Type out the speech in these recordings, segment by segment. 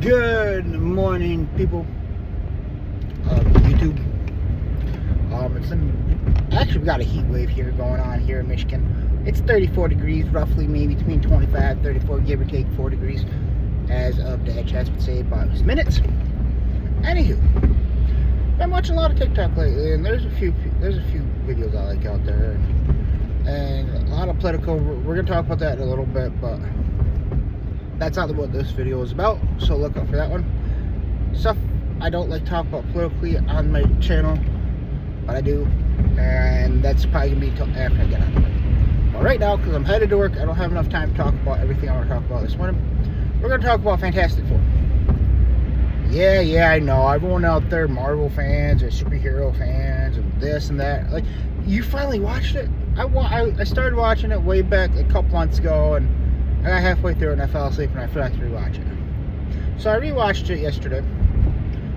Good morning, people of YouTube. Actually, we got a heat wave here going on here in Michigan. It's 34 degrees, roughly, maybe between 25, 34, give or take 4 degrees, as of Dad Chats would say about his minutes. Anywho, been watching a lot of TikTok lately, and there's a few videos I like out there, and a lot of political. We're gonna talk about that in a little bit, but that's not what this video is about, so look out for that one. Stuff I don't like to talk about politically on my channel, but I do, and that's probably gonna be until after I get out of work. But right now, because I'm headed to work, I don't have enough time to talk about everything I want to talk about this morning. We're gonna talk about Fantastic Four. Yeah, I know. Everyone out there, Marvel fans or superhero fans and this and that. Like, you finally watched it? I started watching it way back a couple months ago, and I got halfway through it and I fell asleep and I forgot to rewatch it. So I rewatched it yesterday.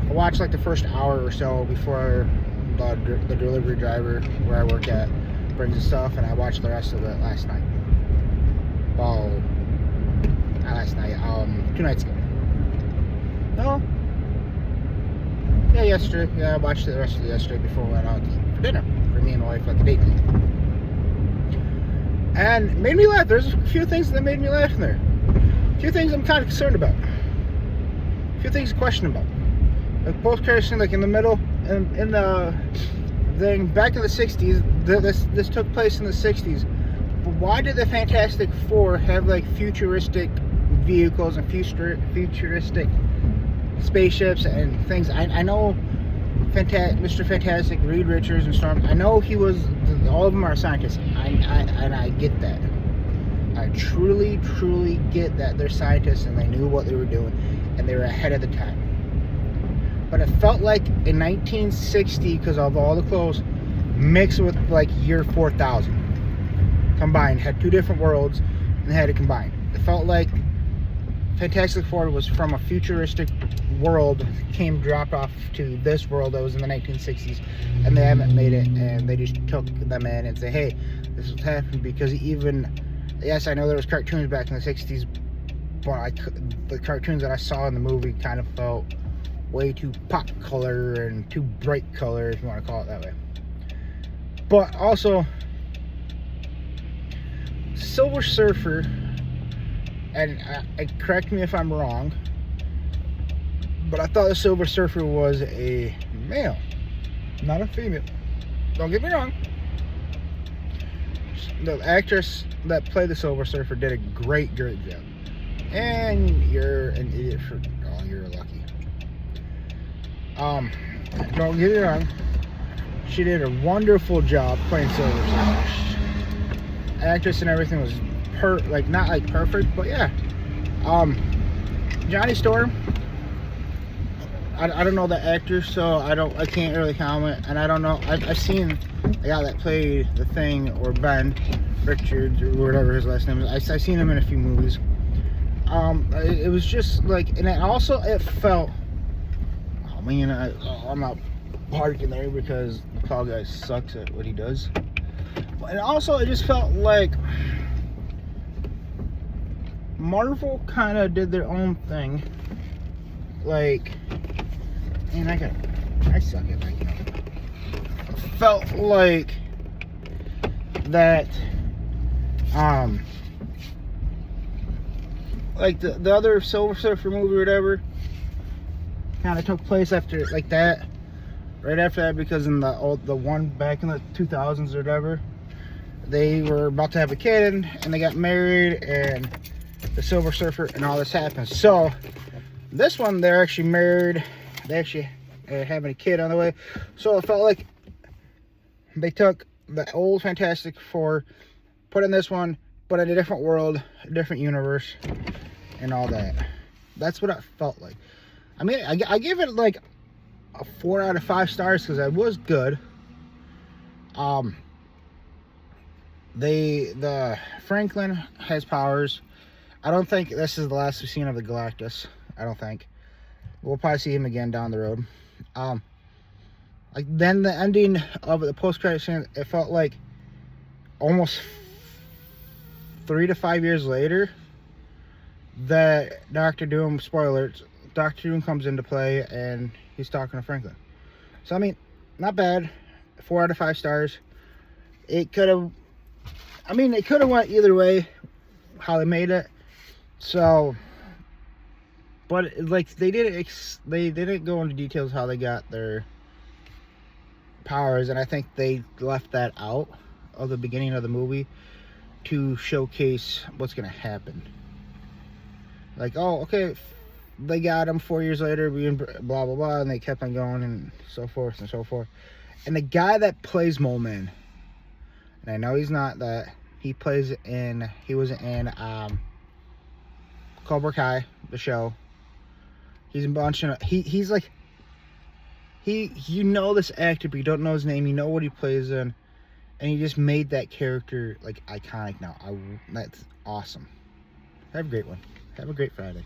I watched like the first hour or so before the delivery driver where I work at brings the stuff, and I watched the rest of it last night. Well, not last night, 2 nights ago. No? Yeah, yesterday. Yeah, I watched the rest of it yesterday before we went out to eat for dinner. For me and my wife, like a date night. And it made me laugh. There's a few things that made me laugh in there. A few things I'm kind of concerned about. A few things to question about. Like post-credit scene, like in the middle, and in the thing back in the 60s. This took place in the 60s. But why did the Fantastic Four have like futuristic vehicles and futuristic spaceships and things? I know Mr. Fantastic, Reed Richards, and Storm. I know he was. All of them are scientists. And I get that. I truly get that they're scientists and they knew what they were doing and they were ahead of the time. But it felt like in 1960, because of all the clothes, mixed with like year 4000 combined, had two different worlds and they had to combine. It felt like Fantastic Four was from a futuristic world, dropped off to this world that was in the 1960s, and they haven't made it, and they just took them in and say, hey, this is what's happening. Because even, yes, I know there was cartoons back in the 60s, but the cartoons that I saw in the movie kind of felt way too pop color and too bright color, if you want to call it that way. But also, Silver Surfer, and correct me if I'm wrong, but I thought the Silver Surfer was a male, not a female. Don't get me wrong. The actress that played the Silver Surfer did a great job. And you're an idiot for, oh, you're lucky. Don't get me wrong. She did a wonderful job playing Silver Surfer. Actress and everything was not like perfect, but yeah. Johnny Storm, I don't know the actor, so I can't really comment, and I don't know. I've seen the guy that played the Thing, or Ben Richards, or whatever his last name is. I've seen him in a few movies. It was just like, and it felt, oh man, I'm not parking there because the Cloud guy sucks at what he does. And also, it just felt like Marvel kind of did their own thing. Like, and I suck at making up. Felt like that, like the other Silver Surfer movie or whatever kind of took place after, like that, right after that, because in the one back in the 2000s or whatever, they were about to have a kid and they got married, and the Silver Surfer and all this happened. So this one, they're actually married. They actually are having a kid on the way. So it felt like they took the old Fantastic Four, put in this one, but in a different world, a different universe, and all that. That's what it felt like. I mean, I give it like a 4 out of 5 stars because it was good. The Franklin has powers. I don't think this is the last we've seen of the Galactus. I don't think. We'll probably see him again down the road. Like then the ending of the post-credit scene, it felt like almost 3 to 5 years later that Doctor Doom, spoilers, Dr. Doom comes into play, and he's talking to Franklin. So, I mean, not bad. 4 out of 5 stars. It could have... I mean, it could have went either way, how they made it. So... But, like, they didn't go into details how they got their powers, and I think they left that out of the beginning of the movie to showcase what's going to happen. Like, oh, okay, they got him 4 years later, being blah, blah, blah, and they kept on going, and so forth and so forth. And the guy that plays Mole Man, and I know he's not that, he was in Cobra Kai, the show. He's a bunch of, he's like, you know this actor, but you don't know his name, you know what he plays in, and he just made that character, like, iconic now. That's awesome. Have a great one. Have a great Friday.